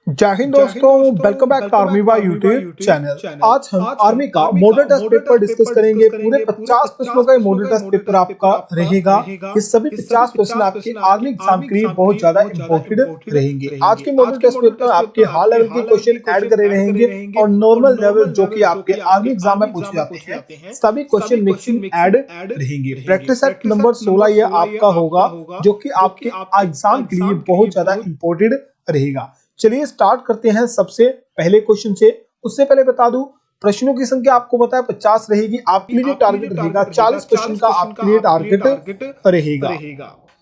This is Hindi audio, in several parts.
जय हिंद दोस्तों, वेलकम बैक टू आर्मी बा यूट्यूब चैनल। आज हम आर्मी का मॉडल टेस्ट पेपर डिस्कस करेंगे। पूरे 50 प्रश्नों का मॉडल टेस्ट पेपर आपका रहेगा। ये सभी 50 प्रश्न आपके आर्मी एग्जाम के लिए बहुत ज्यादा इंपॉर्टेंट रहेंगे। आज के मॉडल टेस्ट पेपर में आपके हाई लेवल के क्वेश्चन ऐड करे रहेंगे और नॉर्मल लेवल जो कि आपके आर्मी एग्जाम में पूछे जाते हैं सभी क्वेश्चन मिक्सिंग ऐड रहेंगे। प्रैक्टिस सेट नंबर 16 ये आपका होगा जो कि आपके एग्जाम के लिए बहुत ज्यादा इंपॉर्टेंट रहेगा। चलिए स्टार्ट करते हैं सबसे पहले क्वेश्चन से। उससे पहले बता दूं, प्रश्नों की संख्या आपको पता है 50 रहेगी। आपके लिए टारगेट रहेगा 40 क्वेश्चन का आपके लिए टारगेट रहेगा।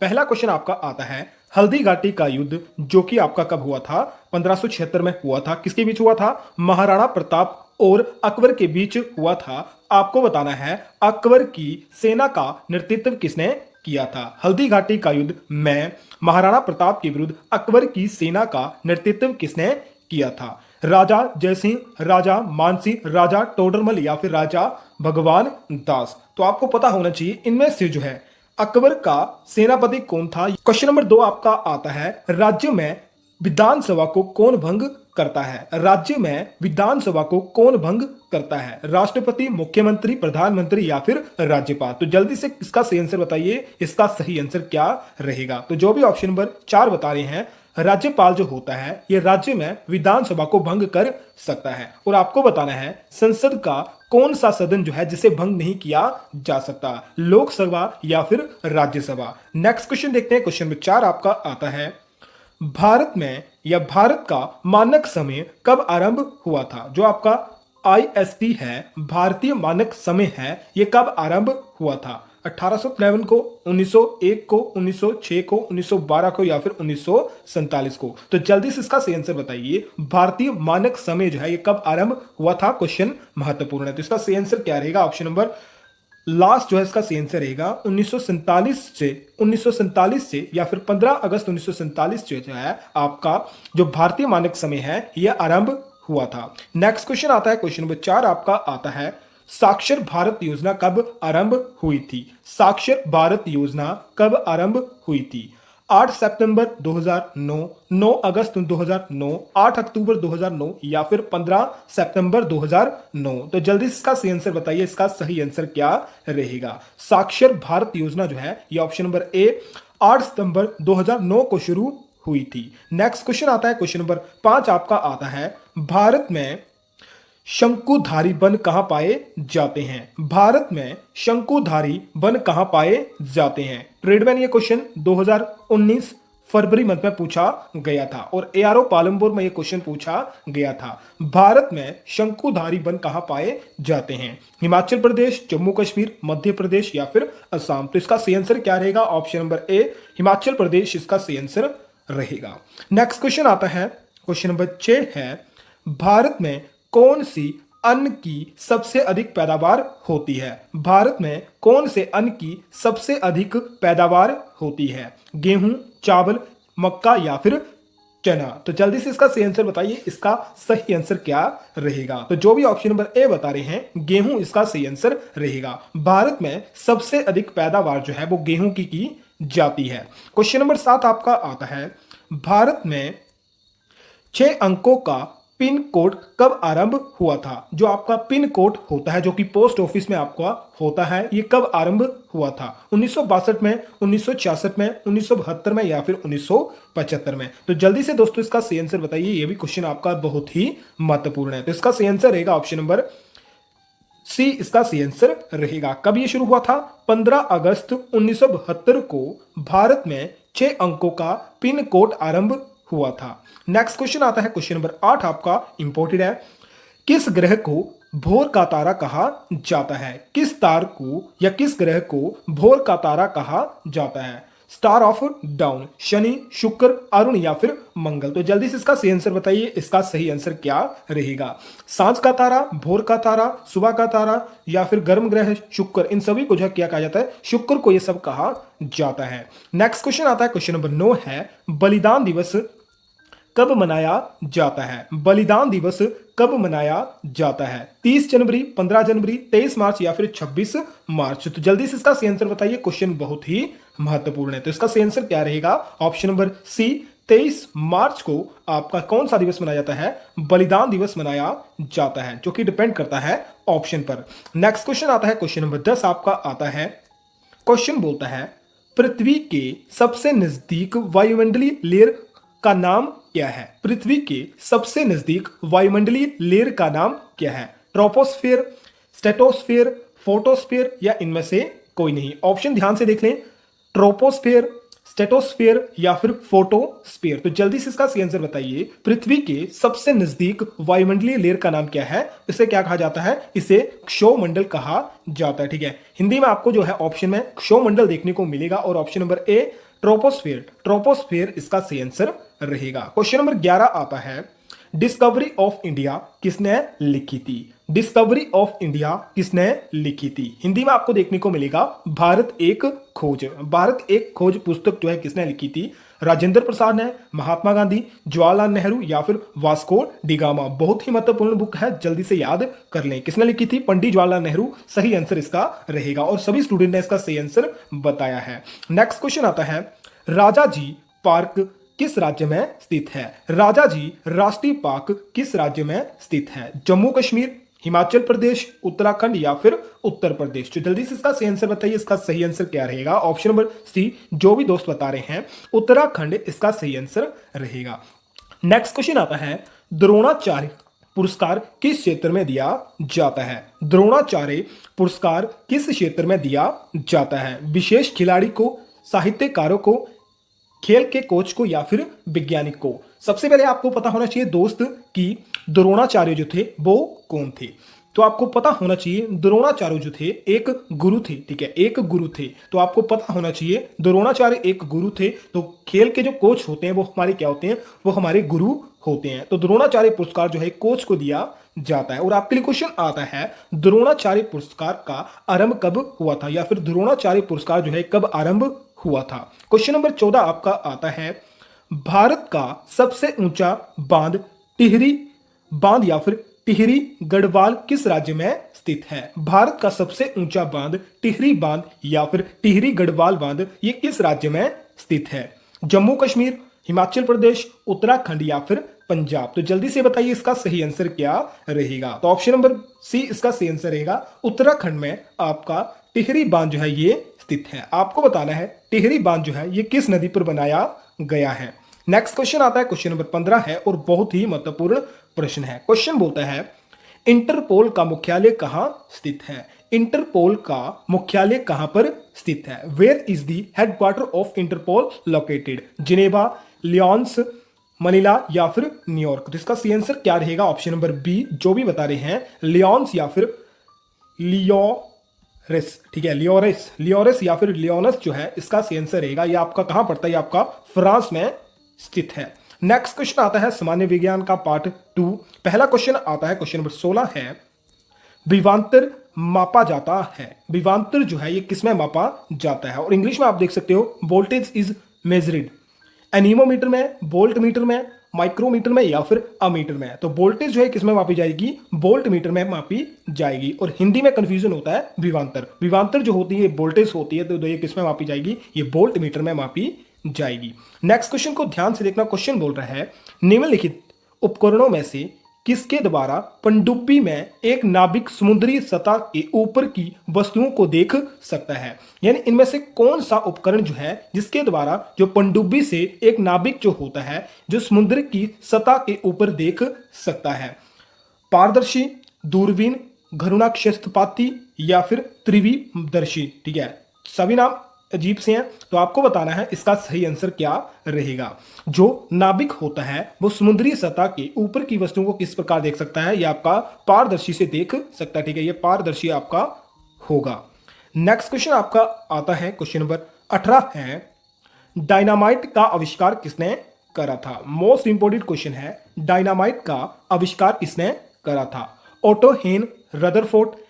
पहला क्वेश्चन आपका आता है, हल्दी घाटी का युद्ध जो कि आपका कब हुआ था? 1576 में हुआ था। किसके बीच हुआ था? महाराणा प्रताप और अकबर के बीच हुआ था। आपको बताना है अकबर की सेना का नेतृत्व किसने किया था। हल्दी घाटी का युद्ध में महाराणा प्रताप के विरुद्ध अकबर की सेना का नेतृत्व किसने किया था? राजा जयसिंह, राजा मानसिंह, राजा टोडरमल या फिर राजा भगवान दास। तो आपको पता होना चाहिए इनमें से जो है अकबर का सेनापति कौन था। क्वेश्चन नंबर 2 आपका आता है, राज्य में विधानसभा को कौन भंग करता है? राज्य में विधानसभा को कौन भंग करता है? राष्ट्रपति, मुख्यमंत्री, प्रधानमंत्री या फिर राज्यपाल। तो जल्दी से इसका सही आंसर बताइए, इसका सही आंसर क्या रहेगा? तो जो भी ऑप्शन नंबर 4 बता रहे हैं, राज्यपाल जो होता है ये राज्य में विधानसभा को भंग कर सकता है। और आपको बताना है संसद का कौन सा सदन जो है जिसे भंग नहीं किया जा सकता, लोकसभा या फिर राज्यसभा। नेक्स्ट क्वेश्चन देखते हैं। क्वेश्चन नंबर 4 आपका आता है, भारत में या भारत का मानक समय कब आरंभ हुआ था? जो आपका IST है, भारतीय मानक समय है, ये कब आरंभ हुआ था? 1853 को, 1901 को, 1906 को, 1912 को या फिर 1947 को। तो जल्दी से इसका सही आंसर बताइए। भारतीय मानक समय जो है ये कब आरंभ हुआ था? क्वेश्चन महत्वपूर्ण है। तो इसका सही आंसर क्या रहेगा? ऑप्शन नंबर लास्ट जो है इसका सही आंसर रहेगा 1947 से या फिर 15 अगस्त 1947 जो है आपका जो भारतीय मानक समय है यह आरंभ हुआ था। नेक्स्ट क्वेश्चन आता है। क्वेश्चन नंबर 4 आपका आता है, साक्षर भारत योजना कब आरंभ हुई थी? साक्षर भारत योजना कब आरंभ हुई थी? 8 सितंबर 2009, 9 अगस्त 2009, 8 अक्टूबर 2009 या फिर 15 सितंबर 2009। तो जल्दी से इसका सही आंसर बताइए, इसका सही आंसर क्या रहेगा? साक्षर भारत योजना जो है ये ऑप्शन नंबर ए 8 सितंबर 2009 को शुरू हुई थी। नेक्स्ट क्वेश्चन आता है। क्वेश्चन नंबर 5 आपका आता है, भारत में शंकुधारी वन कहां पाए जाते हैं? भारत में शंकुधारी वन कहां पाए जाते हैं? ट्रेडमैन ये क्वेश्चन 2019 फरवरी मंथ में पूछा गया था और ARO पालमपुर में ये क्वेश्चन पूछा गया था। भारत में शंकुधारी वन कहां पाए जाते हैं? हिमाचल प्रदेश, जम्मू कश्मीर, मध्य प्रदेश या फिर असम। तो इसका सही आंसर क्या रहेगा? Option number A Himachal Pradesh इसका सही आंसर रहेगा। नेक्स्ट क्वेश्चन आता है। क्वेश्चन नंबर 6 है, भारत में कौन सी अन्न की सबसे अधिक पैदावार होती है? भारत में कौन से अन्न की सबसे अधिक पैदावार होती है? गेहूं, चावल, मक्का या फिर चना। तो जल्दी से इसका सही आंसर बताइए, इसका सही आंसर क्या रहेगा? तो जो भी ऑप्शन नंबर ए बता रहे हैं गेहूं इसका सही आंसर रहेगा। भारत में सबसे अधिक पैदावार जो है वो गेहूं की जाती है। क्वेश्चन नंबर 7 आपका आता है, भारत में 6 अंकों का पिन कोड कब आरंभ हुआ था? जो आपका पिन कोड होता है जो कि पोस्ट ऑफिस में आपका होता है ये कब आरंभ हुआ था? 1962 में, 1966 में, 1972 में या फिर 1975 में। तो जल्दी से दोस्तों इसका सही आंसर बताइए, ये भी क्वेश्चन आपका बहुत ही महत्वपूर्ण है। तो इसका सही आंसर रहेगा ऑप्शन नंबर सी इसका सही आंसर रहेगा। कब ये शुरू हुआ था? 15 अगस्त 1972 को भारत में 6 अंकों का पिन कोड आरंभ हुआ था। नेक्स्ट क्वेश्चन आता है। क्वेश्चन नंबर 8 आपका इंपॉर्टेंट है, किस ग्रह को भोर का तारा कहा जाता है? किस तार को या किस ग्रह को भोर का तारा कहा जाता है? स्टार ऑफ डाउन, शनि, शुक्र, अरुण या फिर मंगल। तो जल्दी से इसका सही आंसर बताइए, इसका सही आंसर क्या रहेगा? सांझ का तारा, भोर का तारा, सुबह का तारा या फिर गर्म ग्रह शुक्र, इन सभी को जो क्या कहा जाता है? शुक्र को ये सब कहा जाता है। नेक्स्ट क्वेश्चन आता है। क्वेश्चन नंबर 9 है, बलिदान दिवस कब मनाया जाता है? बलिदान दिवस कब मनाया जाता है? 30 जनवरी, 15 जनवरी, 23 मार्च या फिर 26 मार्च। तो जल्दी से इसका सही आंसर बताइए, क्वेश्चन बहुत ही महत्वपूर्ण है। तो इसका सही आंसर क्या रहेगा? ऑप्शन नंबर सी 23 मार्च को आपका कौन सा दिवस मनाया जाता है? बलिदान दिवस मनाया जाता है, जो कि डिपेंड करता है ऑप्शन पर। नेक्स्ट क्वेश्चन आता है, क्वेश्चन नंबर 10 आपका आता है। क्वेश्चन बोलता है पृथ्वी के सबसे नजदीक वायुमंडलीय लेयर का नाम क्या है? पृथ्वी के सबसे नजदीक वायुमंडलीय लेयर का नाम क्या है? ट्रोपोस्फीयर, स्ट्रेटोस्फीयर, फोटोस्फीयर या इनमें से कोई नहीं? ऑप्शन ध्यान से देख लें, ट्रोपोस्फीयर, स्ट्रेटोस्फीयर या फिर फोटोस्फीयर। तो जल्दी से इसका सही आंसर बताइए। पृथ्वी के सबसे नजदीक वायुमंडलीय लेयर का नाम क्या है? इसे क्या कहा जाता है? इसे क्षोमंडल कहा जाता है। ठीक है, हिंदी में आपको जो है ऑप्शन में क्षोमंडल देखने को मिलेगा और option number A troposphere, troposphere इसका सही आंसर रहेगा। क्वेश्चन नंबर 11 आता है, डिस्कवरी ऑफ इंडिया किसने लिखी थी? डिस्कवरी ऑफ इंडिया किसने लिखी थी? हिंदी में आपको देखने को मिलेगा भारत एक खोज। भारत एक खोज पुस्तक जो है किसने लिखी थी? राजेंद्र प्रसाद ने, महात्मा गांधी, जवाहरलाल नेहरू या फिर वास्को डी गामा। बहुत ही महत्वपूर्ण बुक है, जल्दी से याद कर लें। किसने लिखी थी? पंडित जवाहरलाल नेहरू सही आंसर इसका रहेगा और सभी स्टूडेंट ने इसका सही आंसर बताया है। नेक्स्ट क्वेश्चन आता है, राजा जी पार्क किस राज्य में स्थित है? राजा जी राष्ट्रीय पार्क किस राज्य में स्थित है? जम्मू कश्मीर, हिमाचल प्रदेश, उत्तराखंड या फिर उत्तर प्रदेश? तो जल्दी से इसका सही आंसर बताइए। इसका सही आंसर क्या रहेगा? ऑप्शन नंबर सी, जो भी दोस्त बता रहे हैं, उत्तराखंड इसका सही आंसर रहेगा। नेक्स्ट क्वेश्चन आता है, द्रोणाचार्य पुरस्कार किस क्षेत्र में दिया जाता है? द्रोणाचार्य पुरस्कार किस क्षेत्र में दिया जाता है? विशेष खिलाड़ी को, साहित्यकारों को, खेल के कोच को या फिर वैज्ञानिक को? सबसे पहले आपको पता होना चाहिए दोस्त कि द्रोणाचार्य जो थे वो कौन थे। तो आपको पता होना चाहिए द्रोणाचार्य जो थे एक गुरु थे। ठीक है, एक गुरु थे। तो आपको पता होना चाहिए द्रोणाचार्य एक गुरु थे। तो खेल के जो कोच होते हैं वो हमारे क्या होते हैं? वो हमारे गुरु होते हैं। तो द्रोणाचार्य पुरस्कार जो है कोच को दिया जाता है। और आपके लिए क्वेश्चन आता है, द्रोणाचार्य पुरस्कार का आरंभ कब हुआ था या फिर द्रोणाचार्य पुरस्कार जो है कब आरंभ हुआ था? क्वेश्चन नंबर 14 आपका आता है, भारत का सबसे ऊंचा बांध टिहरी बांध या फिर टिहरी गढ़वाल किस राज्य में स्थित है? भारत का सबसे ऊंचा बांध टिहरी बांध या फिर टिहरी गढ़वाल बांध ये किस राज्य में स्थित है? जम्मू कश्मीर, हिमाचल प्रदेश, उत्तराखंड या फिर पंजाब? तो जल्दी से बताइए इसका सही आंसर क्या रहेगा? तो ऑप्शन नंबर सी इसका सही आंसर रहेगा। उत्तराखंड में आपका टिहरी बांध जो है ये स्थित है। आपको बताना है टिहरी बांध जो है ये किस नदी पर बनाया गया है। नेक्स्ट क्वेश्चन आता है, क्वेश्चन नंबर 15 है और बहुत ही महत्वपूर्ण प्रश्न है। क्वेश्चन बोलता है, इंटरपोल का मुख्यालय कहां स्थित है? इंटरपोल का मुख्यालय कहां पर स्थित है? Where is the headquarter of Interpol located? Geneva, Lyons, Manila या फिर न्यूयॉर्क? तो इसका सही आंसर क्या रहेगा? ऑप्शन नंबर बी, जो भी बता रहे हैं, लियोन्स या फिर लियोरेस। ठीक है, लियोरेस या फिर लियोनस जो है इसका सही आंसर रहेगा। ये आपका कहां पड़ता है? ये आपका फ्रांस में स्थित है। नेक्स्ट क्वेश्चन आता है सामान्य विज्ञान का पार्ट 2। पहला क्वेश्चन आता है, क्वेश्चन नंबर 16 है, विभवांतर मापा जाता है। विभवांतर जो है ये किसमें मापा जाता है? और इंग्लिश में आप देख सकते हो, वोल्टेज इज मेजर्ड एनीमोमीटर में, वोल्ट मीटर में, माइक्रोमीटर में या फिर अमीटर में। तो वोल्टेज जो है किसमें मापी जाएगी? वोल्ट मीटर में मापी जाएगी। और हिंदी में कंफ्यूजन होता है विभवांतर। विभवांतर जो होती है वोल्टेज होती है, तो ये किसमें मापी जाएगी? ये वोल्ट मीटर में मापी जाएगी। नेक्स्ट क्वेश्चन को ध्यान से देखना। क्वेश्चन बोल रहा है, निम्नलिखित उपकरणों में से किसके द्वारा पनडुब्बी में एक नाविक समुद्री सतह के ऊपर की वस्तुओं को देख सकता है? यानी इनमें से कौन सा उपकरण जो है जिसके द्वारा जो पनडुब्बी से एक नाविक जो होता है जो समुद्र की सतह के ऊपर देख सकता है? पारदर्शी, दूरबीन, घरूणाक्षेत्रपाती या फिर त्रिविदर्शी? ठीक है, सभी नाम अजीब से हैं, तो आपको बताना है इसका सही आंसर क्या रहेगा। जो नाविक होता है वो समुद्री सतह के ऊपर की वस्तुओं को किस प्रकार देख सकता है? ये आपका पारदर्शी से देख सकता है। ठीक है, ये पारदर्शी आपका होगा। नेक्स्ट क्वेश्चन आपका आता है, क्वेश्चन नंबर 18 है, डायनामाइट का आविष्कार किसने करा था? मोस्ट इंपोर्टेंट क्वेश्चन है, डायनामाइट का आविष्कार किसने करा था? ओटो हेन, रदरफोर्ड,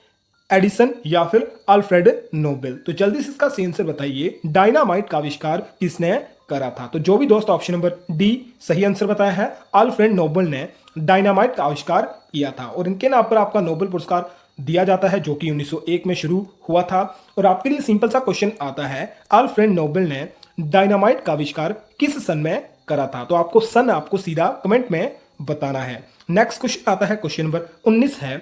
एडिसन या फिर अल्फ्रेड नोबेल? तो जल्दी से इसका सही आंसर बताइए, डायनामाइट का आविष्कार किसने करा था? तो जो भी दोस्त ऑप्शन नंबर डी सही आंसर बताया है, अल्फ्रेड नोबेल ने डायनामाइट का आविष्कार किया था और इनके नाम पर आपका नोबेल पुरस्कार दिया जाता है, जो कि 1901 में शुरू हुआ था। और आपके लिए सिंपल सा क्वेश्चन आता है, अल्फ्रेड नोबेल ने डायनामाइट का आविष्कार किस सन में करा था? तो आपको सन आपको सीधा कमेंट में बताना है। नेक्स्ट क्वेश्चन आता है, क्वेश्चन नंबर 19 है,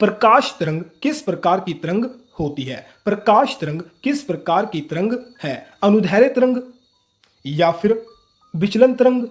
प्रकाश तरंग किस प्रकार की तरंग होती है? प्रकाश तरंग किस प्रकार की तरंग है? अनुदैर्ध्य तरंग या फिर विचलन तरंग,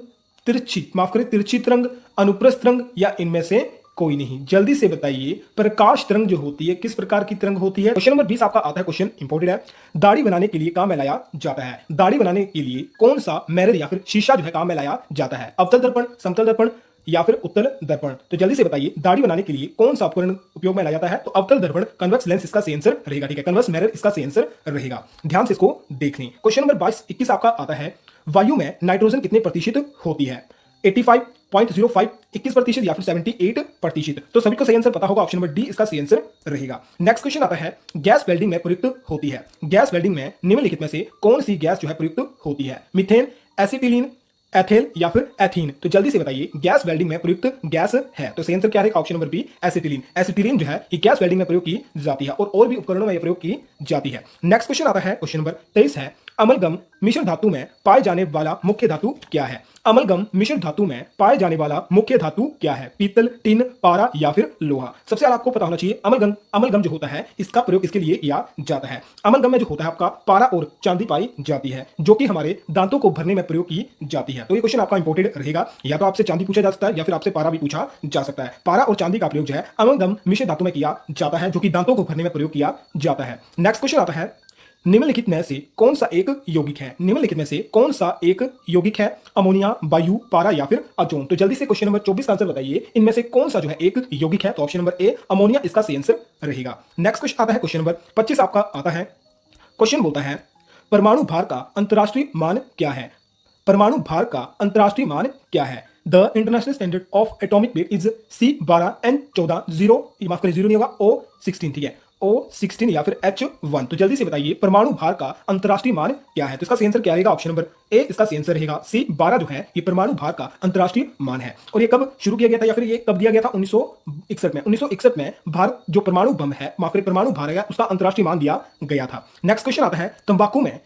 तिरछी तरंग, अनुप्रस्थ तरंग या इनमें से कोई नहीं? जल्दी से बताइए, प्रकाश तरंग जो होती है किस प्रकार की तरंग होती है? क्वेश्चन नंबर 20 आपका आता है, क्वेश्चन इंपॉर्टेंट है। दाढ़ी बनाने के लिए काम में लाया जाता है? दाढ़ी बनाने के लिए कौन सा मिरर या फिर शीशा जो है काम में लाया जाता है? अवतल दर्पण, समतल दर्पण या फिर उत्तल दर्पण? तो जल्दी से बताइए, दाढ़ी बनाने के लिए कौन सा उपकरण उपयोग में लाया जाता है? तो अवतल दर्पण, कन्वेक्स लेंस इसका सही आंसर रहेगा। ठीक है, कन्वेक्स मिरर इसका सही आंसर रहेगा। ध्यान से इसको देख लें। क्वेश्चन नंबर 21 आपका आता है, वायु में नाइट्रोजन कितने प्रतिशत होती है? 85.05, 21% या फिर 78%? तो सभी को सही आंसर पता होगा, ऑप्शन नंबर डी इसका सही आंसर रहेगा। नेक्स्ट क्वेश्चन आता है, गैस वेल्डिंग में प्रयुक्त होती है? गैस वेल्डिंग में निम्नलिखित में से कौन सी गैस जो है प्रयुक्त होती है? मीथेन, एसिटिलीन, एथेल या फिर एथीन? तो जल्दी से बताइए, गैस वेल्डिंग में प्रयुक्त गैस है तो सही आंसर क्या है? Option number B acetylene. Acetylene जो है ये गैस वेल्डिंग में प्रयोग की जाती है और भी उपकरणों में प्रयोग की जाती है। नेक्स्ट क्वेश्चन आता है, क्वेश्चन नंबर 23 है, अमलगम मिश्र धातु में पाए जाने वाला मुख्य धातु क्या है? अमलगम मिश्र धातु में पाए जाने वाला मुख्य धातु क्या है? पीतल, टिन, पारा या फिर लोहा? सबसे पहले आपको पता होना चाहिए, अमलगम जो होता है इसका प्रयोग किसके लिए किया जाता है? अमलगम में जो होता है आपका पारा और चांदी पाई जाती है, जो कि हमारे दांतों को भरने में प्रयोग की जाती है। तो ये क्वेश्चन आपका इंपॉर्टेंट रहेगा, या तो आपसे चांदी पूछा जा सकता है या फिर आपसे पारा भी पूछा जा सकता है। पारा और चांदी का प्रयोग जो है अमलगम मिश्र धातु में किया जाता है, जो कि दांतों को भरने में प्रयोग किया जाता है। नेक्स्ट क्वेश्चन आता है, निम्नलिखित में से कौन सा एक यौगिक है? निम्नलिखित में से कौन सा एक यौगिक है? अमोनिया, वायु, पारा या फिर अजोन? तो जल्दी से क्वेश्चन नंबर 24 का आंसर बताइए, इनमें से कौन सा जो है एक यौगिक है? तो ऑप्शन नंबर ए अमोनिया इसका सही आंसर रहेगा। नेक्स्ट क्वेश्चन आता है, क्वेश्चन नंबर 25 आपका आता है। क्वेश्चन बोलता है, परमाणु भार का अंतरराष्ट्रीय मान क्या है? परमाणु भार का अंतरराष्ट्रीय मान क्या है? The international standard of atomic weight is C12N14 0, माफ करिए 0 नहीं होगा, O16, ठीक है, O16 या फिर H1? तो जल्दी से बताइए, परमाणु भार का अंतरराष्ट्रीय मान क्या है? तो इसका सही आंसर क्या रहेगा? ऑप्शन नंबर ए इसका सही आंसर रहेगा। C12 जो है ये परमाणु भार का अंतरराष्ट्रीय मान है। और ये कब शुरू किया गया था या फिर ये कब दिया गया था? 1961 में। 1961 में भारत जो परमाणु बम है, माफ करिए परमाणु भार है, उसका अंतरराष्ट्रीय मान दिया गया था। नेक्स्ट क्वेश्चन आता है, तंबाकू में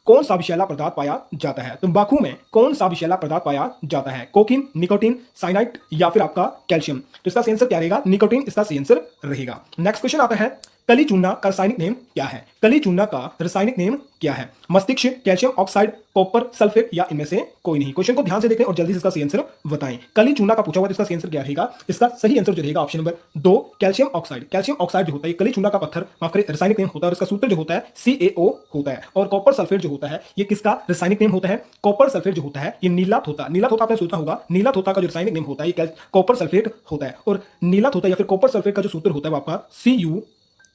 कौन सा विषैला पदार्थ पाया जाता है? तंबाकू में कौन सा विषैला पदार्थ पाया जाता है? कोकीन, निकोटीन, साइनाइड या फिर आपका कैल्शियम? तो इसका सही आंसर क्या रहेगा? निकोटीन इसका सही आंसर रहेगा। नेक्स्ट क्वेश्चन आता है, कली चूना का रासायनिक नेम क्या है? कली चूना का रासायनिक नेम क्या है? मस्तिष्क, कैल्शियम ऑक्साइड, कॉपर सल्फेट या इनमें से कोई नहीं? क्वेश्चन को ध्यान से देखें और जल्दी से इसका सही आंसर बताएं। कली चूना का पूछा हुआ तो इसका सही आंसर क्या रहेगा? इसका सही आंसर जो रहेगा option number 2 calcium oxide. Calcium oxide जो होता है कली चूना का पत्थर, माफ करें रासायनिक नेम होता है और इसका सूत्र जो होता है CaO होता है। और कॉपर सल्फेट जो होता है ये किसका रासायनिक नेम होता है? कॉपर सल्फेट जो होता है ये नीला थोथा, नीला थोथा आपने सुना होगा, नीला थोथा का जो रासायनिक नेम होता है ये कॉपर सल्फेट होता है। और नीला थोथा या फिर कॉपर सल्फेट का जो सूत्र होता है वो आपका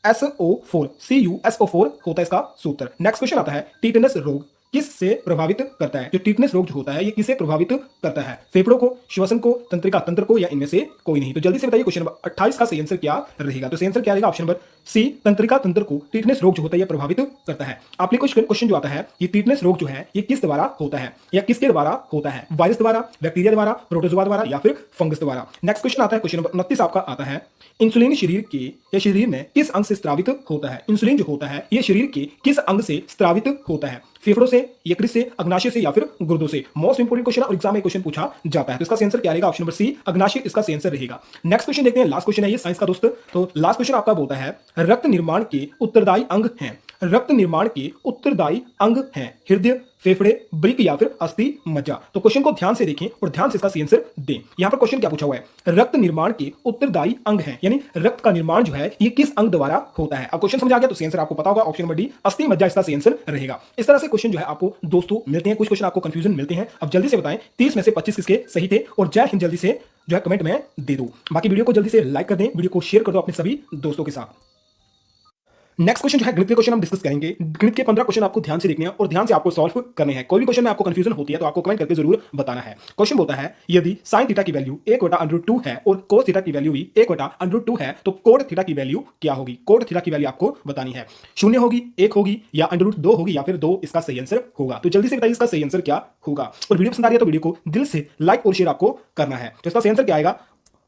CuSO4 होता है इसका सूत्र। नेक्स्ट क्वेश्चन आता है, टीटनस रोग किससे प्रभावित करता है? जो टीटनस रोग जो होता है ये किसे प्रभावित करता है? फेफड़ों को, श्वसन को, तंत्रिका तंत्र को या इनमें से कोई नहीं? तो जल्दी से बताइए, क्वेश्चन नंबर 28 का सही आंसर क्या रहेगा? तो सही आंसर क्या रहेगा? ऑप्शन नंबर सी तंत्रिका तंत्र को टीटनस रोग जो होता है ये प्रभावित करता है। आपके क्वेश्चन जो आता है, ये टीटनस रोग जो है ये किस द्वारा होता है या किसके द्वारा होता है? वायरस द्वारा, बैक्टीरिया द्वारा, प्रोटोजोआ द्वारा या फिर फंगस द्वारा? नेक्स्ट क्वेश्चन आता है, क्वेश्चन नंबर 29 आपका आता है, इंसुलिन शरीर के या शरीर में किस अंग से स्रावित होता है? इंसुलिन जो होता है ये शरीर के किस अंग से स्रावित होता है? फेफड़ों से, यकृत से, अग्नाशय से या फिर गुर्दों से? मोस्ट इंपोर्टेंट क्वेश्चन और एग्जाम में क्वेश्चन पूछा जाता है। तो इसका आंसर क्या रहेगा? ऑप्शन नंबर सी अग्नाशय इसका आंसर रहेगा। नेक्स्ट क्वेश्चन देखते हैं, लास्ट क्वेश्चन है ये साइंस का दोस्त। तो लास्ट क्वेश्चन आपका बोलता है, रक्त निर्माण के उत्तरदायी अंग हैं? रक्त निर्माण के उत्तरदायी अंग हैं हृदय, फेफड़े, ब्रिक या फिर अस्थि मज्जा? तो क्वेश्चन को ध्यान से देखें और ध्यान से इसका सही आंसर दें। यहां पर क्वेश्चन क्या पूछा हुआ है? रक्त निर्माण के उत्तरदायी अंग हैं, यानी रक्त का निर्माण जो है ये किस अंग द्वारा होता है? अब क्वेश्चन समझ आ गया तो सही आंसर आपको पता होगा, ऑप्शन नंबर डी अस्थि मज्जा इसका सही आंसर रहेगा। इस तरह से क्वेश्चन जो है आपको दोस्तों मिलते हैं, कुछ क्वेश्चन आपको कंफ्यूजन मिलते हैं। अब जल्दी से बताएं 30 में से 25 किसके सही थे? और जय हिंद जल्दी से जो है कमेंट में दे दो। बाकी वीडियो को जल्दी से लाइक कर दें, वीडियो को शेयर कर दो अपने सभी दोस्तों के साथ। नेक्स्ट क्वेश्चन जो है गणित के क्वेश्चन हम डिस्कस करेंगे। गणित के 15 क्वेश्चन आपको ध्यान से देखने हैं और ध्यान से आपको सॉल्व करने हैं। कोई भी क्वेश्चन में आपको कंफ्यूजन होती है तो आपको कमेंट करके जरूर बताना है। क्वेश्चन बोलता है, यदि sin थीटा की वैल्यू 1/√2 है और cos थीटा की वैल्यू भी 1/√2 है तो कोड थीटा की वैल्यू क्या होगी? कोड थीटा की वैल्यू आपको बतानी है। 0 होगी, 1 होगी या √2 होगी या फिर 2 इसका सही आंसर होगा। तो जल्दी से बताइए इसका सही आंसर क्या होगा। और वीडियो पसंद आ रही है तो वीडियो को दिल से लाइक और शेयर आपको करना है। तो इसका सही आंसर क्या आएगा?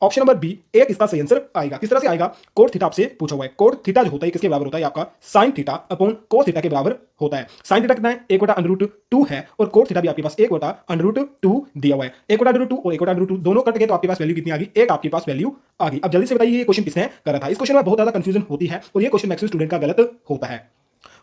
ऑप्शन नंबर बी एक इसका सही आंसर आएगा। किस तरह से आएगा? कोट थीटा आपसे पूछा हुआ है। कोट थीटा जो होता है किसके बराबर होता है? आपका sine theta upon cos theta के बराबर होता है। साइन थीटा कितना है? 1/√2 है और कोट थीटा भी आपके पास 1/√2 दिया हुआ है। 1/√2 और 1/√2 दोनों कट गए तो आपके पास वैल्यू कितनी आ गई? एक आपके पास वैल्यू आ गई। अब जल्दी से बताइए ये क्वेश्चन किसने करा था? इस क्वेश्चन में बहुत ज्यादा कंफ्यूजन होती है और ये क्वेश्चन मैक्सिमम स्टूडेंट का गलत होता है।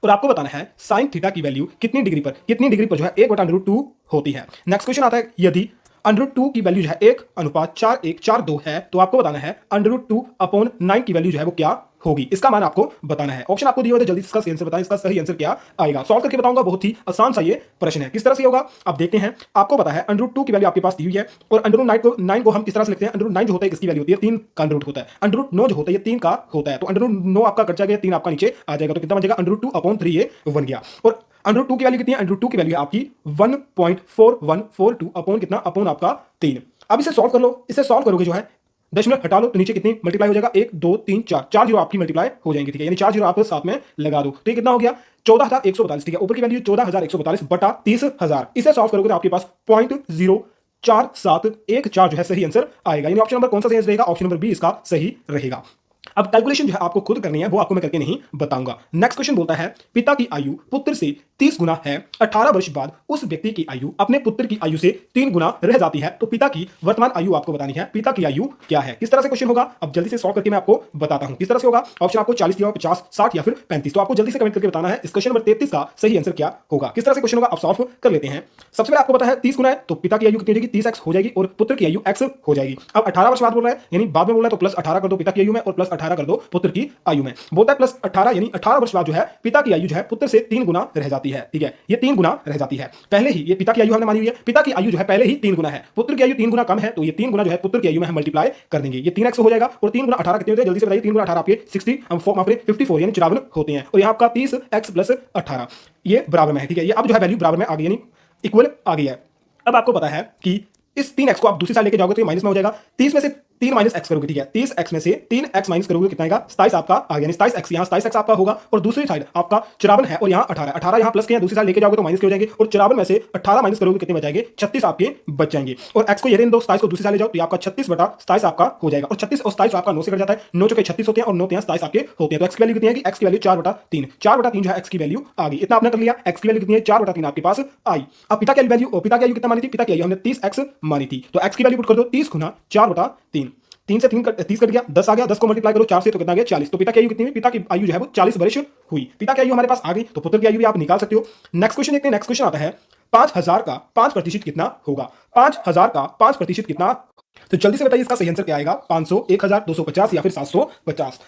और आपको बताना है साइन थीटा की वैल्यू कितनी डिग्री पर जो है 1/√2 होती है। नेक्स्ट क्वेश्चन आता है यदि √2 की वैल्यू जो है 1:4:1:4:2 है तो आपको बताना है √2/9 की वैल्यू जो है वो क्या होगी। इसका मान आपको बताना है। ऑप्शन आपको दिए हुए थे, जल्दी इसका सही आंसर बताएं। इसका सही आंसर क्या आएगा? सॉल्व करके बताऊंगा। बहुत ही आसान सा ये प्रश्न है। किस तरह से होगा अब देखते हैं। आपको पता है √2 की वैल्यू आपके पास दी हुई है और √9 को हम किस तरह से लिखते हैं? √9 जो होता है किसकी वैल्यू होती है? 3 का √ होता है। √9 जो होता है ये 3 का होता है। तो √9 आपका कट जाएगा, 3 आपका नीचे आ जाएगा तो कितना बचेगा? √2/3 ये बन गया। और √2 की वैल्यू कितनी है? √2 की वैल्यू है आपकी 1.4142 अपॉन कितना? अपॉन आपका 3। अब इसे सॉल्व कर लो। इसे सॉल्व करोगे जो है दशमलव हटा लो तो नीचे कितनी मल्टीप्लाई हो जाएगा? 1 2 3 4 4 जीरो आपकी मल्टीप्लाई हो जाएंगे। ठीक है, यानी 4 जीरो आप साथ में लगा दो तो ये कितना हो गया? 14,142। ठीक है, ऊपर की वैल्यू 14,142 बटा 30,000। इसे सॉल्व करोगे तो आपके पास 0.04714 जो है सही आंसर आएगा। यानी ऑप्शन नंबर कौन सा सही आंसर रहेगा? ऑप्शन नंबर बी इसका सही रहेगा। अब कैलकुलेशन जो है आपको खुद करनी है, वो आपको मैं करके नहीं बताऊंगा। नेक्स्ट क्वेश्चन बोलता है पिता की आयु पुत्र से 30 गुना है। 18 वर्ष बाद उस व्यक्ति की आयु अपने पुत्र की आयु से 3 गुना रह जाती है तो पिता की वर्तमान आयु आपको बतानी है। पिता की आयु क्या है? किस तरह से क्वेश्चन होगा? अब जल्दी से सॉल्व करके मैं आपको बताता हूं किस तरह से होगा। ऑप्शन आपको 40 दिया, 50, 60 या फिर 35। तो आपको जल्दी से कमेंट करके बताना है इस क्वेश्चन नंबर 33 का सही आंसर क्या होगा। किस तरह से क्वेश्चन होगा अब सॉल्व कर लेते हैं। सबसे पहले आपको पता है 30 गुना है तो पिता की आयु कितनी हो जाएगी? 30x हो जाएगी और पुत्र की आयु x हो जाएगी। अब 18 वर्ष बाद बोल रहा है यानी बाद में बोल रहा है तो प्लस 18 कर दो पिता की आयु में और प्लस 18 कर दो पुत्र की आयु में। बोलता है प्लस 18 यानी 18 वर्ष बाद जो है पिता की आयु जो है पुत्र से 3 गुना रह जाती है। ठीक है, ये 3 गुना रह जाती है। पहले ही ये पिता की आयु हमने मानी हुई है, पिता की आयु जो है पहले ही 3 गुना है, पुत्र की आयु 3 गुना कम है तो ये 3 गुना जो है पुत्र की आयु में हम मल्टीप्लाई कर देंगे। ये 3x हो जाएगा और 3 गुना 18 कितने होते हैं? जल्दी से बताइए। 3 गुना 18 आपके 54 यानी 54 होते हैं और यहाँ आपका 30x प्लस 18 ये बराबर में है। ठीक है, ये अब जो है वैल्यू बराबर में आ गई यानी इक्वल आ गई है। अब आपको पता है कि इस 3x को आप दूसरी साइड लेके जाओगे तो ये माइनस में हो जाएगा। 30 में से 3 माइनस x करोगे। ठीक है, 30x में से 3x माइनस करोगे कितना आएगा? 27 आपका आ गया। यानी 27x यहाँ 27x आपका होगा और दूसरी साइड आपका 54 है और यहाँ 18 यहाँ प्लस के यहाँ दूसरी साइड लेके जाओगे तो माइनस के हो जाएंगे और 54 में से 18 माइनस करोगे कितने बच जाएंगे? 36 आपके बच जाएंगे। और x को ये इन दो 27 को दूसरी साइड ले जाओ तो आपका 36/27 आपका हो जाएगा और 36 और 27 आपका 9 से कट जाता है। 9 चौके 36 होते हैं और 9 यहाँ 27 आपके होते हैं। तो x की वैल्यू कितनी है? x की वैल्यू 4/3 4/3 जो है x की वैल्यू आ गई। इतना आपने कर लिया। x की वैल्यू कितनी है? 4/3 आपके पास आई। अब पिता की वैल्यू कितना मानी थी? पिता की आयु हमने 30x मानी थी तो x की वैल्यू पुट कर दो 30 गुना 4/3। 3 से 30 कट गया, 10 आ गया, 10 को मल्टीप्लाई करो 4 से तो कितना आ गया? 40। तो पिता की आयु कितनी हुई? पिता की आयु जो है वो 40 वर्ष हुई। पिता की आयु हमारे पास आ गई तो पुत्र की आयु भी आप निकाल सकते हो। नेक्स्ट क्वेश्चन देखते हैं। नेक्स्ट क्वेश्चन आता है 5000 का 5% कितना होगा? 5000 का 5% कितना? तो जल्दी से बताइए इसका सही आंसर क्या आएगा? 500, 1000, 250 या फिर 750।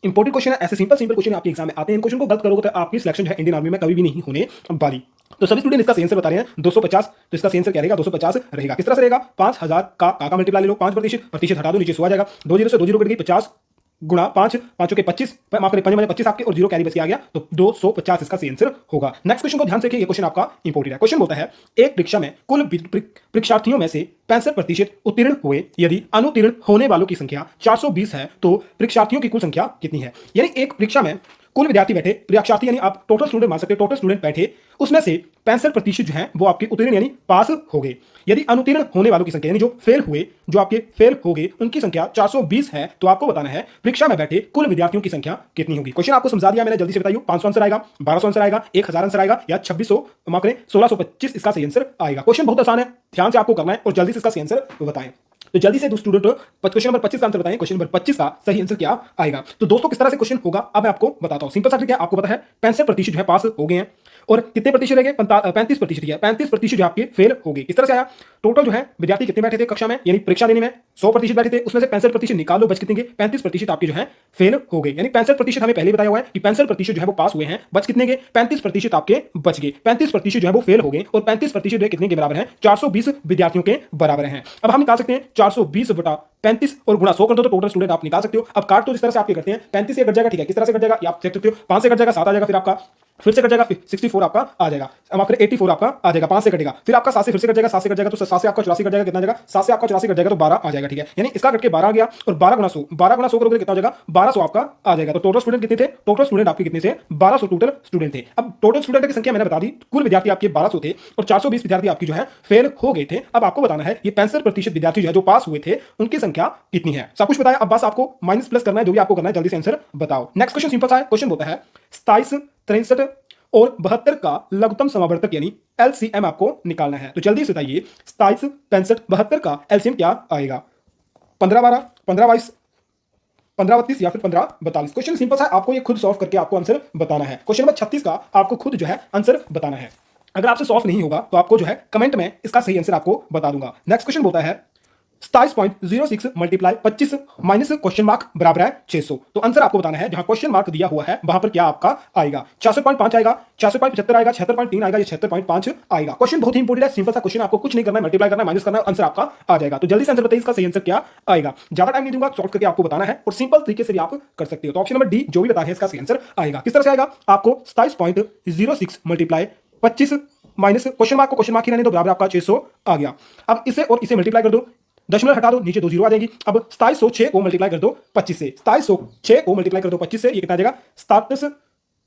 इंपॉर्टेंट क्वेश्चन है, ऐसे सिंपल क्वेश्चन आपके एग्जाम में आते हैं। इन क्वेश्चन को गलत करोगे तो आपकी सिलेक्शन जो है इंडियन आर्मी में कभी भी नहीं होने वाली। तो सभी स्टूडेंट इसका सही आंसर बता रहे हैं 250। तो इसका सही आंसर क्या रहेगा? 250 रहेगा। किस तरह से रहेगा? 5000 का मल्टीप्लाई ले लो 5% हटा दो नीचे सो आ जाएगा। 2 जीरो से 2 जीरो कट गई 50 गुणा 5 5 के 25 माफ करें 5 में 25 आपके और 0 कैरी बच के आ गया तो 250 इसका सही आंसर होगा। नेक्स्ट क्वेश्चन को ध्यान से देखिए, ये क्वेश्चन आपका इंपॉर्टेंट है। क्वेश्चन बोलता है एक परीक्षा में कुल परीक्षार्थियों में से 65% उत्तीर्ण हुए। यदि अनुत्तीर्ण होने वालों की संख्या 420 है तो परीक्षार्थियों की कुल संख्या कितनी है? यानी एक परीक्षा में कुल विद्यार्थी बैठे, परीक्षार्थी यानी आप टोटल स्टूडेंट मान सकते हो, टोटल स्टूडेंट बैठे उसमें से 65% जो है वो आपके उत्तीर्ण यानी पास हो गए। यदि अनुत्तीर्ण होने वालों की संख्या यानी जो फेल हुए, जो आपके फेल हो गए उनकी संख्या 420 है तो आपको बताना है परीक्षा में बैठे कुल विद्यार्थियों की संख्या कितनी होगी। क्वेश्चन आपको समझा दिया मैंने, जल्दी से बताइए। 500 आंसर आएगा, 1200 आंसर आएगा, 1000 आंसर आएगा या 2600 माफ करें 1625 इसका सही आंसर आएगा। क्वेश्चन बहुत आसान है, ध्यान से आपको करना है और जल्दी से इसका सही आंसर बताएं। तो जल्दी से स्टूडेंट क्वेश्चन नंबर 25 का आंसर बताएं। क्वेश्चन नंबर 25 का सही आंसर क्या आएगा? तो दोस्तों किस तरह से क्वेश्चन होगा अब मैं आपको बताता हूं। सिंपल सा ट्रिक है, आपको पता है 65% जो है पास हो गए हैं और कितने प्रतिशत रह गए? 35%। है 35% जो आपके फेल हो गए। किस तरह से आया? टोटल जो है विद्यार्थी कितने बैठे थे कक्षा में यानी परीक्षा देने में 100% बैठे थे, उसमें से 65% निकाल लो, बच कितने गए? 35% आपके जो है फेल हो गए। यानी 65% हमें पहले बताया हुआ है कि 65% जो है वो पास हुए हैं, बच कितने गए? 35% आपके बच गए। 35% जो है वो फेल हो गए और 35% जो है कितने के बराबर है? 420 विद्यार्थियों के बराबर हैं। अब हम निकाल सकते हैं 420/35 और गुणा 100 कर दो तो टोटल स्टूडेंट आप निकाल सकते हो। अब काट तो जिस तरह से आपके करते हैं 35 से कट जाएगा। ठीक है, किस तरह से कट जाएगा ये आप देख सकते हो। 5 से कट जाएगा 7 आ जाएगा, फिर आपका फिर से कट जाएगा 64 आपका आ जाएगा, अब फिर 84 आपका आ जाएगा, 5 से कटेगा, फिर आपका 7 से फिर से कट जाएगा, 7 से कट जाएगा तो 7 से आपका 84 कट जाएगा, कितना जाएगा? 7 से आपका 84 कट जाएगा तो 12 आ जाएगा। ठीक है, यानी इसका कट के 12 आ गया और 12 गुणा 100 करोगे कितना हो जाएगा? 1200 आपका आ जाएगा। तो टोटल स्टूडेंट कितने थे? टोटल स्टूडेंट आपके कितने थे? 1200 टोटल स्टूडेंट थे। अब टोटल स्टूडेंट की संख्या मैंने बता दी, कुल विद्यार्थी आपके 1200 थे और 420 विद्यार्थी आपकी जो है फेल हो गए थे। अब आपको बताना है ये 65% विद्यार्थी जो है जो पास हुए थे उनकी संख्या संख्या कितनी है। सब कुछ बताया, अब बस आपको माइनस प्लस करना है, जो भी आपको करना है जल्दी से आंसर बताओ। नेक्स्ट क्वेश्चन सिंपल सा है। क्वेश्चन बोलता है 27, 63 और 72 का लघुत्तम समावर्तक यानी एलसीएम आपको निकालना है। तो जल्दी से बताइए 27, 65, 72 का एलसीएम क्या आएगा? 15, 12, 15, 22, 15, 32 या फिर 15, 42। क्वेश्चन सिंपल सा है, आपको ये खुद सॉल्व करके आपको आंसर बताना है। क्वेश्चन नंबर 36 का आपको खुद जो है आंसर बताना है। अगर आपसे सॉल्व नहीं होगा तो आपको जो है कमेंट में इसका सही आंसर आपको बता दूंगा। नेक्स्ट क्वेश्चन बोलता है 27.06 मल्टीप्लाई 25 माइनस क्वेश्चन मार्क बराबर है 600। तो आंसर आपको बताना है, जहां क्वेश्चन मार्क दिया हुआ है वहां पर क्या आपका आएगा। 66.5 आएगा, 66.75 आएगा, 76.3 आएगा या 76.5 आएगा। क्वेश्चन बहुत ही इंपॉर्टेंट है, सिंपल सा क्वेश्चन, आपको कुछ नहीं करना है, मल्टीप्लाई करना है, माइनस करना है, आंसर आपका आ जाएगा। तो जल्दी से आंसर बताइए इसका सही आंसर क्या आएगा। ज्यादा टाइम नहीं दूंगा, सॉल्व करके आपको बताना है और सिंपल तरीके से भी आप कर सकते हो। तो ऑप्शन नंबर डी जो भी बता है इसका सही आंसर आएगा। किस तरह से आएगा? आपको 27.06 मल्टीप्लाई 25 माइनस क्वेश्चन मार्क को क्वेश्चन मार्क ही रहने दो, बराबर आपका 600 आ गया। अब इसे और इसे मल्टीप्लाई कर दो, दशमलव हटा दो, नीचे 2 जीरो आ जाएंगी। अब 2706 को मल्टीप्लाई कर दो 25 से, 2706 को मल्टीप्लाई कर दो 25 से, ये कितना आ जाएगा?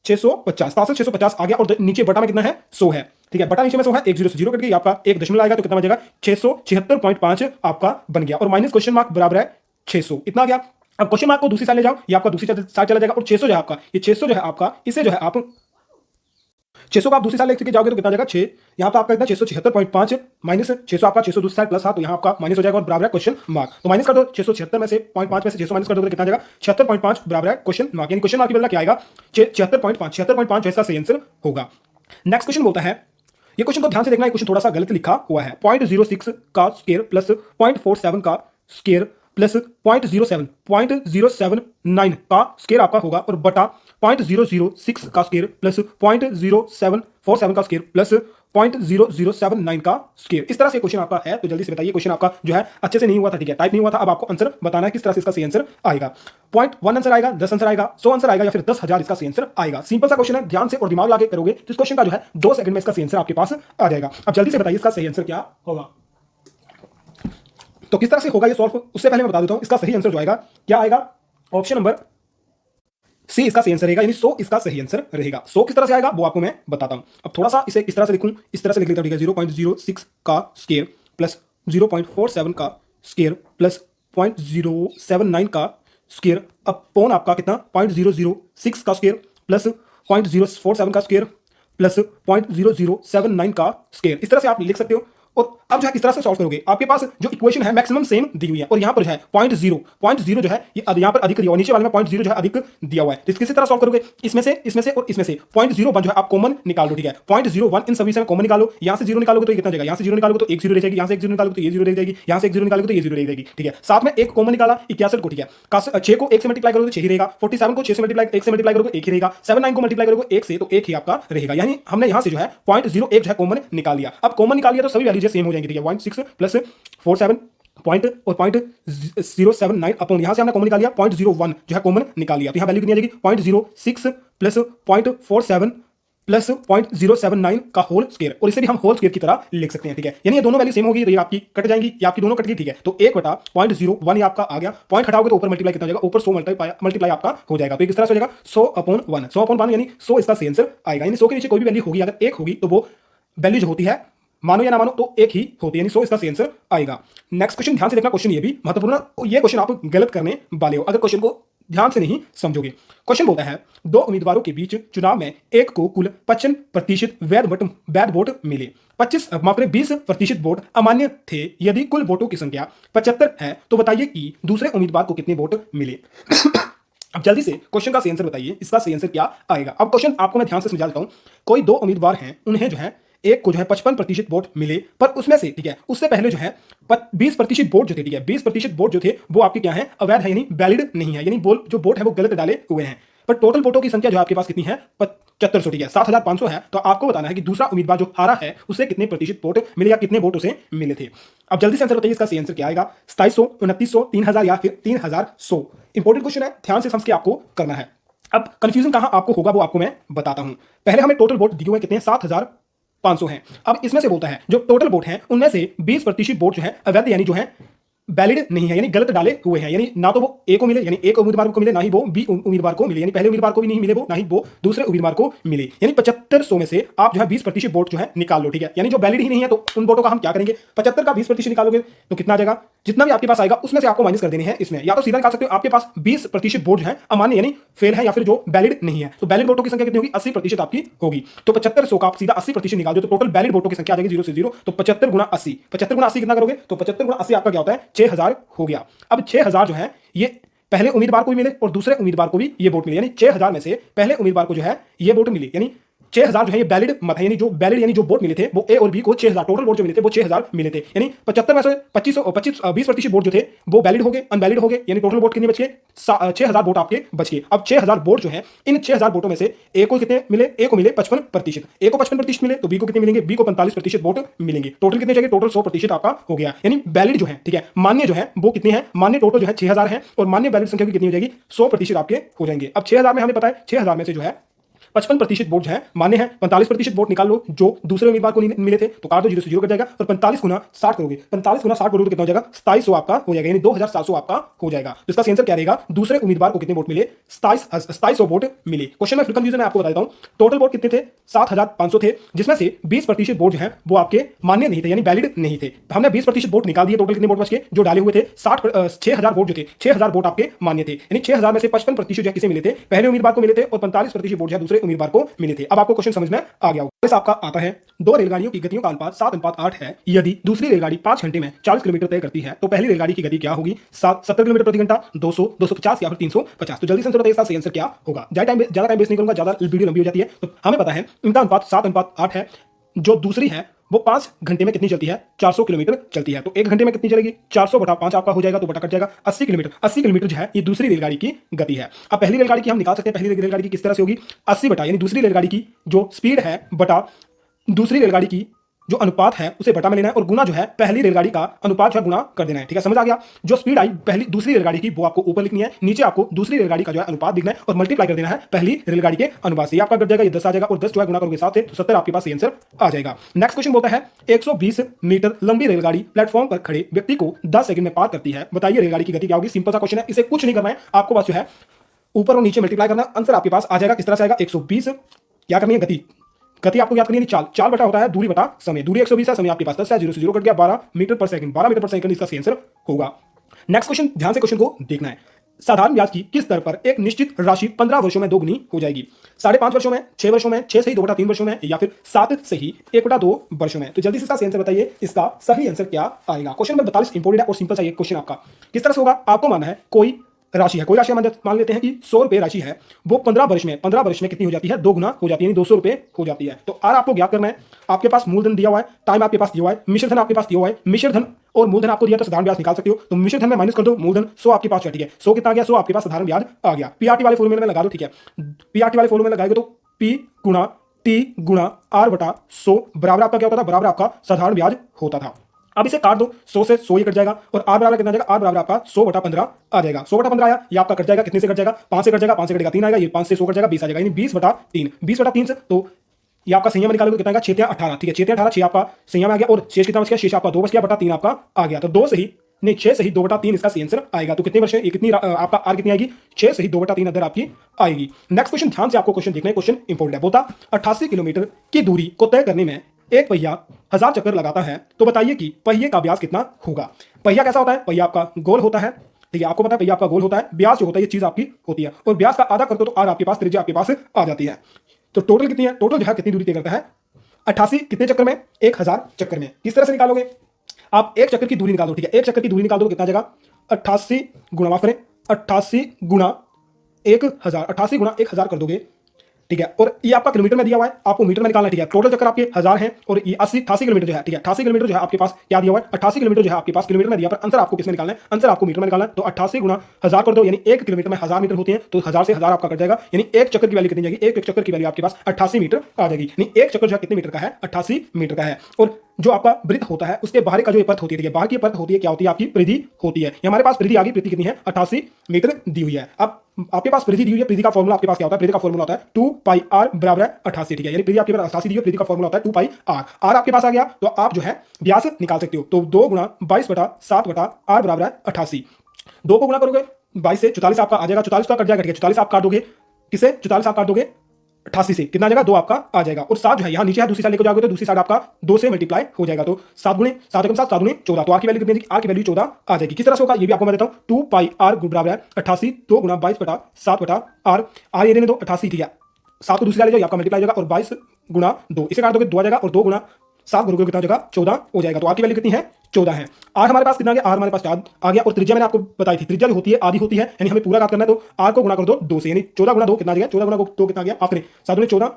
650 आ गया और नीचे बटा में कितना है? 100 है। ठीक है, बटा नीचे में 100 है, एक जीरो से जीरो कट गई, आपका एक दशमलव आएगा तो कितना बन जाएगा? 676.5 आपका बन गया और माइनस क्वेश्चन मार्क बराबर है 600, इतना आ गया। अब क्वेश्चन मार्क को दूसरी साइड ले जाओ, ये आपका दूसरी साइड चला जाएगा और 600 जो है आपका, ये 600 जो है आपका, इसे जो है आप 600 का आप दूसरी साइड लेके जाओगे तो कितना जाएगा? 6, यहाँ पे आपका इतना 676.5 माइनस 600 आपका 600 दूसरी साइड प्लस 7, तो यहाँ आपका माइनस हो जाएगा और बराबर है क्वेश्चन मार्क। तो माइनस कर दो 676 में से 0.5 में से 600 माइनस कर दोगे तो कितना जाएगा? 76.5 बराबर है क्वेश्चन मार्क। यानी क्वेश्चन मार्क की बदला क्या आएगा? 76.5 इसका सही आंसर होगा। नेक्स्ट क्वेश्चन बोलता है, ये क्वेश्चन को ध्यान से देखना है, क्वेश्चन थोड़ा सा गलत लिखा हुआ है। 0.06 का स्क्वायर प्लस 0.47 का स्क्वायर प्लस 0.079 का स्क्वायर आपका होगा और बटा 0.006 का स्क्वायर प्लस 0.0747 का स्क्वायर प्लस 0.0079 का स्क्वायर। इस तरह से क्वेश्चन आपका है। तो जल्दी से बताइए, क्वेश्चन आपका जो है अच्छे से नहीं हुआ था, ठीक है, टाइप नहीं हुआ था। अब आपको आंसर बताना है किस तरह से इसका सही आंसर आएगा। 0.1 आंसर आएगा, 10 आंसर आएगा, 100 आंसर आएगा या फिर 10,000 इसका सही आंसर आएगा। सिंपल सा क्वेश्चन है, ध्यान से और दिमाग लगा के करोगे तो इस क्वेश्चन का जो है 2 सेकंड में इसका सही आंसर आपके पास आ जाएगा। अब जल्दी से बताइए इसका सही आंसर क्या होगा। तो किस तरह से होगा ये सॉल्व, उससे पहले मैं बता देता हूं इसका सही आंसर जो आएगा क्या आएगा। ऑप्शन नंबर सी इसका सही आंसर रहेगा, यानी 100 इसका सही आंसर रहेगा। 100 किस तरह से आएगा वो आपको मैं बताता हूं। अब थोड़ा सा इसे इस तरह से लिखूं, इस तरह से लिख लेता हूं, ठीक है। 0.06 का स्क्वायर प्लस 0.47 का स्क्वायर प्लस 0.079 का स्क्वायर अपॉन आपका कितना? 0.006 का स्क्वायर प्लस 0.047 का स्क्वायर प्लस 0.0079 का स्क्वायर। इस तरह से आप लिख सकते हो। और अब जो है किस तरह से सॉल्व करोगे, आपके पास जो इक्वेशन है मैक्सिमम सेम दी हुई है और यहां पर जो है 0.0 जो है ये यहां पर अधिक दिया हुआ, नीचे वाले में 0.0 जो है अधिक दिया हुआ है। तो किसी तरह सॉल्व करोगे, इसमें से और इसमें से 0.01 जो है आप कॉमन निकाल लो, ठीक है। 0.01 इन सभी से कॉमन निकालो, यहां से 0 निकालोगे तो ये कितना जाएगा? यहां से 0 निकालोगे तो एक 0 रह जाएगी, यहां से एक 0 निकालोगे तो ये 0 रह जाएगी, यहां से एक 0 निकालोगे तो ये 0 रह जाएगी, ठीक है। साथ में एक कॉमन निकाला 61 को, ठीक है। 6 को 1 से मल्टीप्लाई करोगे तो 6 ही रहेगा। 47 को 6 से मल्टीप्लाई 1 से मल्टीप्लाई करोगे 1 ही रहेगा। 79 को मल्टीप्लाई करोगे 1 से तो 1 ही आपका रहेगा। यानी हमने यहां से जो है 0.01 जो है कॉमन निकाल लिया। अब कॉमन निकाल लिया तो सभी वैल्यूज सेम हो जाएंगी, ठीक है। 0.6 प्लस 47 पॉइंट और 0.079 अपॉन यहां से हमने कॉमन निकाल लिया 0.01 जो है कॉमन निकाल लिया, तो यहां वैल्यू कितनी आ जाएगी? 0.06 प्लस 0.47 प्लस 0.079 का होल स्क्वायर, और इसे भी हम होल स्क्वायर की तरह लिख सकते हैं, ठीक है। यानी ये दोनों वैल्यू सेम होगी तो ये आपकी कट जाएंगी, ये आपकी दोनों कट गई, ठीक है। तो 1 बटा 0.01 ये आपका आ गया, पॉइंट हटाओगे तो ऊपर मल्टीप्लाई कितना हो जाएगा? ऊपर 100 मल्टीप्लाई आपका हो जाएगा। तो ये किस तरह से हो जाएगा? 100/1, 100/1 यानी 100 इसका सही आंसर आएगा। यानी 100 के नीचे कोई भी वैल्यू होगी, अगर 1 होगी तो वो वैल्यू जो होती है, मानो या ना मानो, तो एक ही होती है, यानी 100 इसका सही आंसर आएगा। नेक्स्ट क्वेश्चन ध्यान से देखना, क्वेश्चन ये भी महत्वपूर्ण, ये क्वेश्चन आप गलत करने वाले हो अगर क्वेश्चन को ध्यान से नहीं समझोगे। क्वेश्चन बोलता है 2 उम्मीदवारों के बीच चुनाव में एक को कुल 55% वैध वोट मिले, 20% वोट अमान्य थे। यदि कुल वोटों की संख्या 75 है तो बताइए कि दूसरे उम्मीदवार को कितने वोट मिले। अब जल्दी से क्वेश्चन का सही आंसर बताइए, इसका सही आंसर क्या आएगा। अब क्वेश्चन आपको मैं ध्यान से समझा देता हूं। कोई 2 उम्मीदवार हैं, उन्हें जो है एक को जो है 55% वोट मिले, पर उसमें से, ठीक है, उससे पहले जो है 20% वोट जो थे, ठीक है, 20% वोट जो थे वो आपके क्या है? अवैध है, यानी वैलिड नहीं है, यानी जो वोट है वो गलत डाले हुए हैं। पर टोटल वोटों की संख्या जो आपके पास कितनी है? 7500, ठीक है, 7500 है। तो आपको बताना है कि दूसरा उम्मीदवार जो हारा है उसे कितने प्रतिशत वोट मिले या कितने वोट उसे मिले थे। अब जल्दी से आंसर बताइए, इसका सही आंसर क्या आएगा? 2700, 2900, 3000 या फिर 3100। इंपॉर्टेंट क्वेश्चन है, ध्यान से समझ के आपको करना है। अब कंफ्यूजन कहां आपको होगा वो आपको मैं बताता हूं। पहले हमें टोटल वोट दिए हुए कितने? 7500 हैं। अब इसमें से बोलता है जो टोटल वोट हैं उनमें से 20% वोट जो है अवैध, यानी जो है वैलिड नहीं है, यानी गलत डाले हुए हैं, यानी ना तो वो ए को मिले, यानी एक उम्मीदवार को मिले, ना ही वो बी उम्मीदवार को मिले, यानी पहले उम्मीदवार को भी नहीं मिले वो, ना ही वो दूसरे उम्मीदवार को मिले। यानी 7500 में से आप जो है 20% वोट जो है निकाल लो, ठीक है। यानी जो वैलिड ही नहीं है तो उन वोटों का हम क्या करेंगे, 75 का 20% निकालोगे तो कितना आ जाएगा, जितना भी आपके पास आएगा उसमें से आपको माइनस कर देने हैं इसमें। या तो सीधा निकाल सकते हो, आपके पास 20% वोट जो है अमान्य यानी फेल है या फिर जो वैलिड नहीं है, तो वैलिड वोटों की संख्या कितनी होगी, 80% आपकी होगी। तो 7500 का आप सीधा 80% निकाल दो तो टोटल वैलिड वोटों की संख्या आ जाएगी 0 से 0, तो 75 गुना 80, 75 गुना 80 कितना करोगे, तो 75 गुना 80 आपका क्या होता है, 6000 हो गया। अब 6000 जो है ये पहले उम्मीदवार को भी मिले और दूसरे उम्मीदवार को भी ये वोट मिले, यानी 6000 में से पहले उम्मीदवार को जो है ये वोट मिले, यानी 6000 जो है ये वैलिड मत है, यानी जो वैलिड यानी जो वोट मिले थे वो ए और बी को 6000 टोटल वोट जो मिले थे वो 6000 मिले थे, यानी 75 में से 20% वोट जो थे वो वैलिड हो गए, अनवैलिड हो गए, यानी टोटल वोट कितने बच गए, 6000 वोट आपके बच गए। अब 6000 वोट जो है इन 6000 वोटों में से ए को कितने मिले, ए को मिले 55%, ए को 55% मिले तो बी को कितने मिलेंगे, बी को 45% वोट मिलेंगे। टोटल कितने चाहिए, टोटल 100% आपका हो गया, यानी वैलिड जो है, ठीक है, मान्य जो है वो कितने हैं, मान्य टोटल जो है 6000 है और मान्य वैलिड संख्या कितनी हो जाएगी, 100% आपके हो जाएंगे। अब 6000 में हमें पता है 6000 में से जो है 55% वोट जो है मान्य है, 45% वोट निकाल लो जो दूसरे उम्मीदवार को मिले थे, तो काट दो, 0 से 0 कट जाएगा, और 45 गुना 60 करोगे, 45 गुना 60 करोगे तो कितना हो जाएगा, 2700 आपका हो जाएगा, यानी 2700 आपका हो जाएगा। तो इसका आंसर क्या रहेगा, दूसरे उम्मीदवार को कितने वोट मिले, 2700 वोट मिले। क्वेश्चन में फिर कंफ्यूजन है, आपको बता देता हूं, टोटल वोट कितने थे, 7500 थे, जिसमें से 20% वोट जो है वो आपके मान्य नहीं थे, यानी वैलिड नहीं थे। हमने 20% वोट निकाल दिए, टोटल कितने वोट बच गए, जो डाले हुए थे 6000 वोट जो थे, 6000 वोट आपके मान्य थे, यानी 6000 में से 55% जो है किसे मिले थे, पहले उम्मीदवार को मिले थे, और 45% वोट जो है दूसरे उम्मीदवार को मिले थे। अब आपको क्वेश्चन समझ में आ गया होगा। आपका आता है, दो रेलगाड़ियों की गतियों का अनुपात 7:8 है, यदि दूसरी रेलगाड़ी 5 घंटे में 40 किलोमीटर तय करती है तो पहली रेलगाड़ी की गति क्या होगी, 70 किलोमीटर प्रति घंटा, 200, 250 या फिर 350। तो जल्दी से आंसर बताइए, इसका सही आंसर क्या होगा। ज्यादा टाइम वेस्ट नहीं करूंगा, ज्यादा वीडियो लंबी हो जाती है। तो हमें पता है इनका अनुपात 7:8 है, जो दूसरी है वो 5 घंटे में कितनी चलती है, 400 किलोमीटर चलती है, तो 1 घंटे में कितनी चलेगी, 400 बटा 5 आपका हो जाएगा, तो बटा कट जाएगा 80 किलोमीटर। 80 किलोमीटर जो है ये दूसरी रेलगाड़ी की गति है। अब पहली रेलगाड़ी की हम निकाल सकते हैं, पहली रेलगाड़ी की किस तरह से होगी, 80 बटा, यानी दूसरी रेलगाड़ी की जो स्पीड है बटा दूसरी रेलगाड़ी की जो अनुपात है उसे बटा में लेना है, और गुना जो है पहली रेलगाड़ी का अनुपात जो है गुना कर देना है, ठीक है, समझ आ गया। जो स्पीड आई पहली दूसरी रेलगाड़ी की वो आपको ऊपर लिखनी है, नीचे आपको दूसरी रेलगाड़ी का जो है अनुपात लिखना है और मल्टीप्लाई कर देना है पहली रेलगाड़ी के अनुपात से। आपका कट जाएगा, ये 10 आ जाएगा, और 10 जो है गुना करोगे 7 से, तो 70 आपके पास आंसर आ जाएगा। नेक्स्ट क्वेश्चन बोलता है, 120 मीटर लंबी रेलगाड़ी प्लेटफॉर्म पर खड़े व्यक्ति को 10 सेकंड में पार करती है, बताइए रेलगाड़ी की गति क्या होगी। सिंपल सा क्वेश्चन है, इसे कुछ नहीं करना है, आपको बस जो है ऊपर और नीचे मल्टीप्लाई करना, आंसर आपके पास आ जाएगा। किस तरह से आएगा, 120 क्या करनी है, गति आपको याद करनी है, चाल बटा होता है दूरी बटा समय, दूरी 120 है, समय आपके पास 10 है, 0 से 0 कट गया, 12 मीटर पर सेकंड, 12 मीटर पर सेकंड इसका सही आंसर होगा। नेक्स्ट क्वेश्चन, ध्यान से क्वेश्चन को देखना है, साधारण ब्याज की किस दर पर एक निश्चित राशि 15 वर्षों में दोगुनी हो जाएगी, 5.5 वर्षों में, 6 वर्षों में, 6 से ही 2/3 वर्षों में, या फिर 7 से ही 1/2 वर्षों में। तो जल्दी से इसका सही आंसर बताइए, इसका सही आंसर क्या आएगा। क्वेश्चन में 42 इंपोर्टेंट है और सिंपल सा ये क्वेश्चन आपका किस तरह से होगा, आपको मानना है कोई राशि है, कोई राशि मान लेते हैं कि 100 रुपए राशि है, वो 15 वर्ष में कितनी हो जाती है, 2 गुना हो जाती है, यानी 200 रुपए हो जाती है। तो आर आपको क्या करना है, आपके पास मूलधन दिया हुआ है, टाइम आपके पास दिया हुआ है, मिश्र धन आपके पास दिया हुआ है, मिश्र धन और मूलधन आपको दिया तो साधारण ब्याज निकाल सकते हो, तो मिश्र धन में माइनस कर दो मूलधन, 100 आपके पास, ठीक है, 100 कितना आ गया, 100 आपके पास साधारण ब्याज आ गया। पीआरटी वाले फॉर्मूले में लगा दो, ठीक है, पीआरटी वाले फॉर्मूले में लगाएंगे तो पी गुणा टी गुणा आर बटा 100 बराबर आपका क्या होता था, बराबर आपका साधारण ब्याज होता था। अब इसे काट दो, 100 से 100 ही कट जाएगा, और आर बराबर कितना जाएगा, आर बराबर आपका 100/15 आ जाएगा। 100/15 आया, ये आपका कट जाएगा, कितने से कट जाएगा, 5 से कट जाएगा, 5 से कटेगा 3 आएगा, ये 5 से 100 कट जाएगा, 20 आ जाएगा, यानी 20/3, 20/3 से तो ये आपका संयम निकालोगे कितना आएगा, 6 या 18, ठीक है, 6 या 18, 6 आपका संयम आ गया, और शेष कितना बच गया, शेष आपका 2 बच गया, बटा 3 आपका आ गया, तो 2 से ही नहीं 6 से ही 2/3 इसका सही आंसर आएगा। तो कितने वर्ष कितनी आपका आर कितनी आएगी, 6 से ही 2/3 अंदर आपकी आएगी। नेक्स्ट क्वेश्चन, ध्यान से आपको क्वेश्चन देखना है, क्वेश्चन इंपोर्टेंट है, बोलता 88 किलोमीटर की दूरी को तय करने में एक पहिया 1000 चक्कर लगाता है, तो बताइए कि पहिए का व्यास कितना होगा। पहिया कैसा होता है, पहिया आपका गोल होता है, ठीक है, आपको पता है पहिया आपका गोल होता है, व्यास जो होता है ये चीज आपकी होती है, और व्यास का आधा कर दो तो आर आपके पास, त्रिज्या आपके पास आ जाती है। तो टोटल कितनी है, टोटल जो है कितनी दूरी तय करता है, 88 कितने चक्कर में, 1000 चक्कर में। किस तरह से निकालोगे, आप एक चक्कर की दूरी निकालो, ठीक है, एक चक्कर की दूरी निकाल दो तो कितना जाएगा, 88 गुणा माफ करें 88 गुणा 1000, 88 गुणा 1000 कर दोगे, ठीक है, और ये आपका किलोमीटर में दिया हुआ है, आपको मीटर में निकालना है, ठीक है, टोटल चक्कर आपके 1000 हैं, और ये 88 किलोमीटर जो है, ठीक है, 88 किलोमीटर जो है आपके पास क्या दिया हुआ है, 88 किलोमीटर जो है आपके पास किलोमीटर में दिया, पर आंसर आपको किसमें निकालना है, आंसर आपको मीटर में निकालना है। तो 88 गुणा 1000 कर दो, यानी 1 किलोमीटर में 1000 मीटर होते हैं, तो 1000 से 1000 आपका कट जाएगा, यानी एक चक्कर की वैल्यू कितनी जाएगी, एक चक्कर की वैल्यू आपके पास 88 मीटर आ जाएगी, यानी एक चक्कर जो है कितने मीटर का है, 88 मीटर का है। और जो आपका वृत्त होता है उसके बाहर का जो ये परत होती है, बाहर की परत होती है, क्या होती है, आपकी परिधि होती है। ये हमारे पास परिधि आ गई, परिधि कितनी है, 88 मीटर दी हुई है। अब आपके पास परिधि दी हुई है, परिधि का फॉर्मूला आपके पास क्या होता है, परिधि का फॉर्मूला होता है 2 पाई r बराबर है 88, ठीक है। यानी परिधि आपके पास 88 दी हुई है, परिधि का फॉर्मूला होता है 2 पाई r आपके पास आ गया, तो आप जो है व्यास निकाल सकते हो। तो 2 गुणा 22/7/r बराबर है 88। 2 को गुणा करोगे 22 से, 44 आपका आ जाएगा, 44 का कट जाएगा, ठीक है। 44 आप काट दोगे किसे, 44 आप काट दोगे 88 से, कितना आ जाएगा, 2 आपका आ जाएगा। और 7 जो है यहाँ नीचे है, दूसरी साइड लेकर जाओगे तो दूसरी साइड आपका 2 से मल्टीप्लाई हो जाएगा, तो 7 गुणे 7 एकम 7, 7 गुणे 14, तो आर की वैल्यू कितनी, आर की वैल्यू 14 आ जाएगी। किस तरह से होगा ये भी आपको मैं देता हूँ। 2 पाई आर बराबर है 88, 2 गुणा 22/7/r, आर ये देने दो 88, ठीक है। 7 को दूसरी साइड ले जाओ, आपका मल्टीप्लाई हो जाएगा, और 22 गुणा 2 इसे काट दोगे 2 आ जाएगा, और 2 गुणा 7 गुणा कितना हो जाएगा, 14 हो जाएगा। तो आर की वैल्यू कितनी है, 14 है। आर हमारे पास कितना आ गया, आर हमारे पास 4 आ गया। और त्रिज्या मैंने आपको बताई थी, त्रिज्या जो होती है आधी होती है, यानी हमें पूरा काट करना है, तो आर को गुणा कर दो 2 से, यानी 14 गुणा 2 कितना आ गया, 14 गुणा 2 कितना आ गया, आप करें 7 गुणे 14,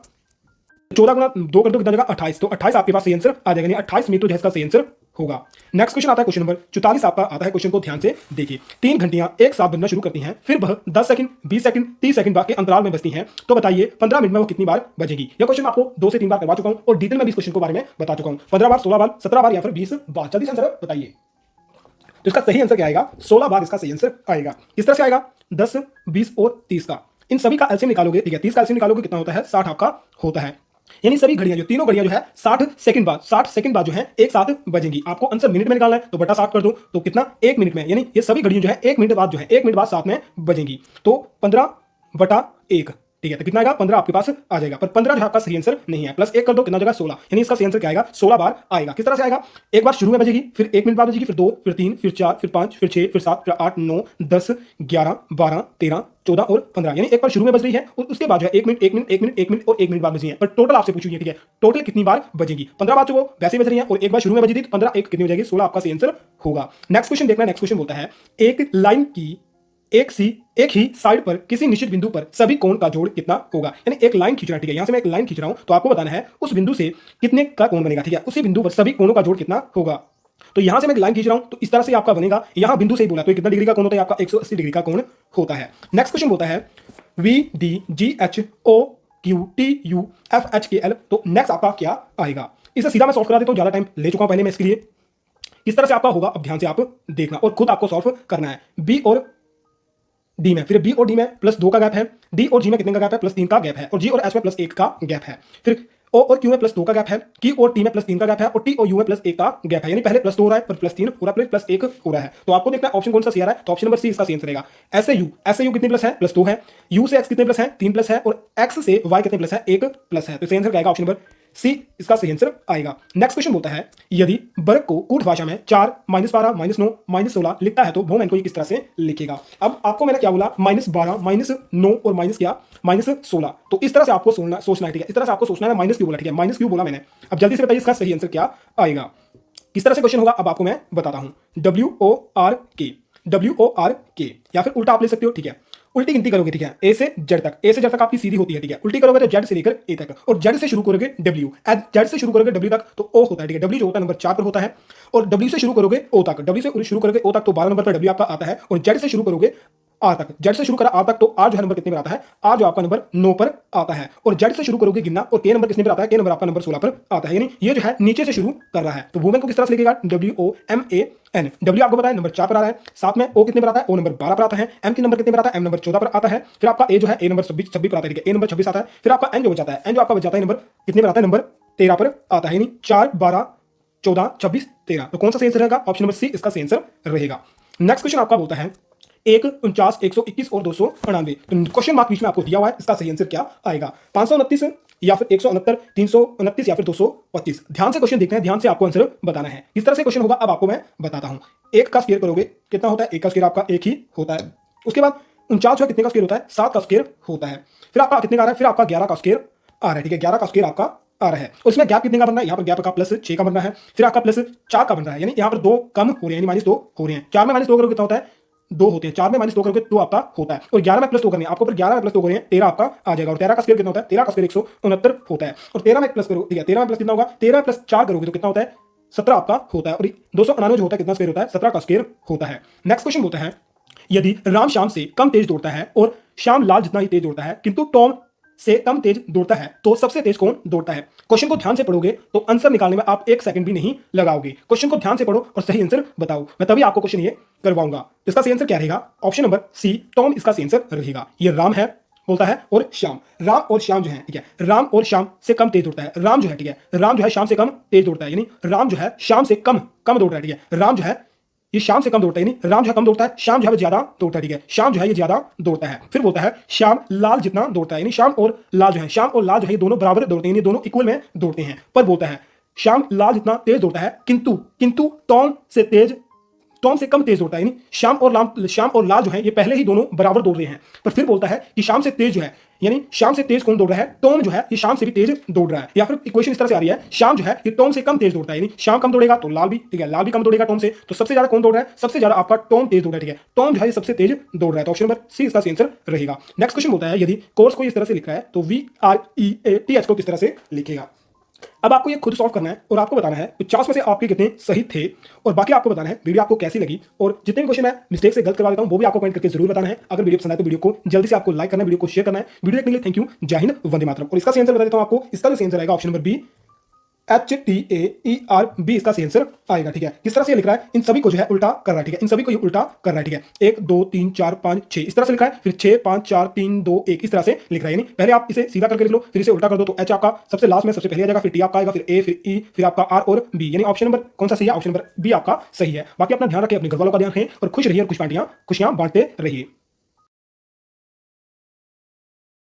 14 गुणा 2 कर दो कितना आ जाएगा, 28, तो 28 आपके पास सही आंसर आ जाएगा, यानी 28 मीटर जो है इसका सही आंसर होगा। नेक्स्ट क्वेश्चन आता है क्वेश्चन नंबर 44 आपका आता है। क्वेश्चन को ध्यान से देखिए। 3 घंटियां एक साथ बनना शुरू करती हैं, फिर वह 10 सेकंड 20 सेकंड 30 सेकंड के अंतराल में बजती हैं, तो बताइए 15 मिनट में वो कितनी बार बजेगी। यह क्वेश्चन आपको 2 से 3 बार करवा चुका हूं, और डिटेल में भी इस क्वेश्चन के बारे में बता चुका हूं। 15 बार, 16 बार, 17 बार, या फिर 20 बार। जल्दी से आंसर बताइए। तो इसका सही आंसर क्या आएगा, 16 बार इसका सही आंसर आएगा। किस तरह से आएगा, 10 20 और 30 का इन सभी का एलसीएम निकालोगे, ठीक है। 30 का एलसीएम निकालोगे कितना होता है, 60 आपका होता है। यानी सभी घड़ियां जो तीनों घड़ियां जो है 60 सेकंड बाद जो है एक साथ बजेंगी। आपको आंसर मिनट में निकालना है, तो बटा 60 कर दो, तो कितना, 1 मिनट में। यानी ये सभी घड़ियां जो है 1 मिनट बाद जो है 1 मिनट बाद साथ में बजेंगी, तो 15/1, ठीक है। तो कितना आएगा, 15 आपके पास आ जाएगा। पर 15 जो आपका सही आंसर नहीं है, प्लस 1 कर दो कितना हो जाएगा, 16। यानी इसका सही आंसर क्या आएगा, 16 बार आएगा। किस तरह से आएगा, एक बार शुरू में बजेगी, फिर 1 मिनट बाद बजेगी, फिर 2, फिर 3, फिर 4, फिर 5, फिर 6, फिर 7, फिर 8, 9, 10, 11, 12, 13, 14 और 15। यानी एक बार शुरू में बज रही है, और उसके बाद जो है 1 मिनट 1 मिनट 1 मिनट 1 मिनट और 1 मिनट बाद बजी है। पर टोटल आपसे पूछी है, ठीक है, टोटल कितनी बार बजेगी। 15 बार तो वो वैसे ही बज रही है, और एक बार शुरू में बजी थी, तो 15 1 कितनी हो जाएगी, 16 आपका सही आंसर होगा। नेक्स्ट क्वेश्चन देखना। नेक्स्ट क्वेश्चन बोलता है, एक लाइन की एक ही साइड पर किसी निश्चित बिंदु पर सभी कोण का जोड़ कितना होगा। यानी एक लाइन खींचना, ठीक है। यहां से मैं एक लाइन खींच रहा हूं, तो आपको बताना है उस बिंदु से कितने का कोण बनेगा, ठीक है। उसी बिंदु पर सभी कोणों का जोड़ कितना होगा। तो यहां से मैं एक लाइन खींच रहा हूं, तो इस तरह से आपका बनेगा। यहां बिंदु से ही बोला, तो कितना डिग्री का कोण होता है, आपका 180 डिग्री का कोण होता है। नेक्स्ट क्वेश्चन बोलता है, VDGHOQTUFHKL, तो नेक्स्ट आपका क्या आएगा। इसे सीधा मैं सॉल्व करा देता हूं, ज्यादा टाइम ले चुका हूं पहले मैं इसके लिए। किस तरह से आपका होगा, अब ध्यान से आप देखना और खुद आपको सॉल्व करना है। बी और डी में, फिर बी और डी में +2 का गैप है, डी और जी में कितने का गैप है, +3 का गैप है, और जी और एच में +1 का गैप है। फिर ओ और क्यू में +2 का गैप है, की और टी में +3 का गैप है, और टी और यू में +1 का गैप है। यानी पहले +2 हो रहा है, फिर +3 हो रहा है, फिर +1 हो रहा है। तो आपको देखना ऑप्शन कौन सा सही आ रहा है, तो ऑप्शन नंबर सी इसका सही आंसर रहेगा। ऐसे यू कितने प्लस है, +2 है, यू से एक्स कितने प्लस है, 3 प्लस है, और एक्स से वाई कितने प्लस है, 1 प्लस है। तो सही आंसर क्या आएगा, ऑप्शन नंबर सी इसका सही आंसर आएगा। नेक्स्ट क्वेश्चन बोलता है, यदि वर्ग को कूट भाषा में 4 -12 -9 -16 लिखता है, तो बहुमान को ये किस तरह से लिखेगा। अब आपको मैंने क्या बोला, -12 -9 और -16, तो इस तरह से आपको सोचना है, ठीक है। इस तरह से आपको सोचना है, माइनस क्यों बोला, ठीक है, माइनस क्यों बोला मैंने। अब जल्दी से बताइए इसका सही आंसर क्या आएगा। किस तरह से क्वेश्चन होगा, अब आपको मैं बताता हूं। WORK या फिर उल्टा आप ले सकते हो, ठीक है। उल्टी गिनती करोगे, ठीक है, ए से जेड तक आपकी सीधी होती है, ठीक है। उल्टी करोगे तो जेड से लेकर ए तक, और जेड से शुरू करोगे डब्ल्यू, जेड से शुरू करोगे डब्ल्यू तक तो ओ होता है, ठीक है। डब्ल्यू जो होता है नंबर 4 पर होता है, और डब्ल्यू से शुरू करोगे ओ तक, डब्ल्यू से शुरू करोगे ओ तक तो 12 नंबर पर डब्ल्यू आपका आता है, और जेड से शुरू करोगे आर तक, जेड से शुरू करा आर तक तो आर जो है नंबर कितने पर आता है, आर जो आपका नंबर 9 पर आता है, और जेड से शुरू करोगे गिनना, और के नंबर कितने पर आता है, के नंबर आपका नंबर 16 पर आता है। यानी ये जो है नीचे से शुरू कर रहा है, तो वुमेन को किस तरह से लिखेगा, WOMAN। डब्ल्यू आपको पता है नंबर 4 पर आ रहा है, साथ में ओ कितने पर आता है, ओ नंबर 12 पर आता है, एम की नंबर कितने पर आता है, एम नंबर 14 पर आता है, फिर आपका ए जो है ए नंबर 26 पर आता है, ठीक है, ए नंबर 26 आता है, फिर आपका एन जो बचाता है, एन जो आपका बच जाता है नंबर कितने पर आता है, नंबर 13 पर आता है। यानी 4 12 14 26 13, तो कौन सा सही आंसर रहेगा, ऑप्शन नंबर सी इसका सही आंसर रहेगा। नेक्स्ट क्वेश्चन आपका बोलता है 1 49 121 और 299, तो क्वेश्चन मार्क बीच में आपको दिया हुआ है, इसका सही आंसर क्या आएगा, 529 या फिर 169 329 या फिर 225। ध्यान से क्वेश्चन देखना है, ध्यान से आपको आंसर बताना है। इस तरह से क्वेश्चन होगा, अब आपको मैं बताता हूं। 1 का स्क्वायर करोगे कितना होता है, 1 का स्क्वायर आपका 1 ही होता है। उसके बाद 49 कितने का स्क्वायर होता है, 7 का स्क्वायर होता है। फिर आपका कितने का आ रहा है, फिर आपका 11 का स्क्वायर आ रहा है, ठीक है, 11 का स्क्वायर आपका आ रहा है। उसमें गैप कितने का बनना है, यहाँ पर गैप का +6 का बनना है, फिर आपका +4 का बन रहा है, यानी यहाँ पर 2 कम हो रहे हैं, यानी -2 हो रहे हैं। 4 में -2 करोगे कितना होता है, 2 होते हैं, 4 में -2 करोगे 2 आपका होता है, और 11 में +2 करने आपको, फिर 11 में +2 करें 13 आपका आ जाएगा, और 13 का स्क्वायर कितना होता है, 13 का स्क्वायर 169 होता है, और 13 में प्लस करो, ठीक है, 13 में प्लस कितना होगा, 13 में +4 करोगे तो कितना होता है, 17 आपका होता है, और 299 जो होता है कितना स्क्वायर होता है, 17 का स्क्वायर होता है। नेक्स्ट क्वेश्चन होता है, यदि राम श्याम से कम तेज दौड़ता है और श्याम लाल जितना ही तेज दौड़ता है, किंतु टॉम से कम तेज दौड़ता है तो सबसे तेज कौन दौड़ता है। क्वेश्चन को ध्यान से पढ़ोगे तो आंसर निकालने में आप 1 सेकंड भी नहीं लगाओगे। क्वेश्चन को ध्यान से पढ़ो और सही आंसर बताओ, मैं तभी आपको क्वेश्चन ये करवाऊंगा। इसका सही आंसर क्या रहेगा? ऑप्शन नंबर सी, टॉम इसका सही आंसर रहेगा। ये राम है बोलता है और श्याम, राम और श्याम जो है, ठीक है, राम और श्याम से कम तेज दौड़ता है। राम जो है, ठीक है, राम जो है श्याम से कम तेज दौड़ता है, यानी राम जो है श्याम से कम कम दौड़ रहा है, ठीक है। राम जो है ये श्याम से कम दौड़ता है, यानी राम जो है कम दौड़ता है, श्याम जो है ज्यादा दौड़ता है, ठीक है। श्याम जो है ये ज्यादा दौड़ता है। फिर बोलता है श्याम लाल जितना दौड़ता है, यानी श्याम और लाल जो है, श्याम और लाल जो है ये दोनों बराबर दौड़ते हैं, ये दोनों इक्वल में दौड़ते हैं। पर बोलता है श्याम लाल जितना तेज दौड़ता है, किंतु किंतु टॉम से कम तेज दौड़ता है, यानी श्याम और लाल जो है ये पहले ही दोनों बराबर दौड़ रहे हैं। पर फिर बोलता है कि श्याम से तेज जो है, यानी श्याम से तेज कौन दौड़ रहा है? टॉम जो है ये श्याम से भी तेज दौड़ रहा है। या फिर इक्वेशन इस तरह से आ रही है, श्याम जो है ये टॉम से कम तेज दौड़ता है, यानी श्याम कम दौड़ेगा तो लाल भी, ठीक है, लाल भी कम दौड़ेगा टॉम से, तो सबसे ज्यादा कौन दौड़ रहा है? सबसे ज्यादा आपका टॉम तेज दौड़ रहा है, ठीक है। टॉम जो है ये सबसे तेज दौड़ रहा है, तो ऑप्शन नंबर सी इसका आंसर रहेगा। नेक्स्ट क्वेश्चन बोलता है यदि कोर्स को इस तरह से लिख रहा है तो VREATH को किस तरह से लिखेगा। अब आपको ये खुद सॉल्व करना है और आपको बताना है 50 में से आपके कितने सही थे, और बाकी आपको बताना है वीडियो आपको कैसी लगी, और जितने भी क्वेश्चन मैं मिस्टेक से गलत करवा देता हूं वो भी आपको कमेंट करके जरूर बताना है। अगर वीडियो पसंद आए तो वीडियो को जल्दी से आपको लाइक करना है, वीडियो को शेयर करना है। वीडियो देखने के लिए थैंक यू, जय हिंद, वंदे मातरम। और इसका सही आंसर बता देता हूं आपको, इसका जो आंसर आएगा ऑप्शन नंबर बी, HTAERB इसका सही आंसर आएगा, ठीक है। किस तरह से लिख रहा है? इन सभी को जो है उल्टा कर रहा है, ठीक है, इन सभी को ये उल्टा कर रहा है, ठीक है। 1 2 3 4 5 6 इस तरह से लिख रहा है, फिर 6 5 4 3 2 1 इस तरह से लिख रहा है। यानी पहले आप इसे सीधा करके लिख लो, फिर इसे उल्टा कर दो तो H आपका सबसे लास्ट में सबसे पहले आ जाएगा, फिर T आपका आएगा, फिर A, फिर E, फिर आपका R और B, यानी ऑप्शन नंबर कौन सा सही है? ऑप्शन नंबर बी आपका सही है। बाकी अपना ध्यान रखें, अपने घर वालों का ध्यान रखें और खुश रहिए और खुशियां बांटते रहिए।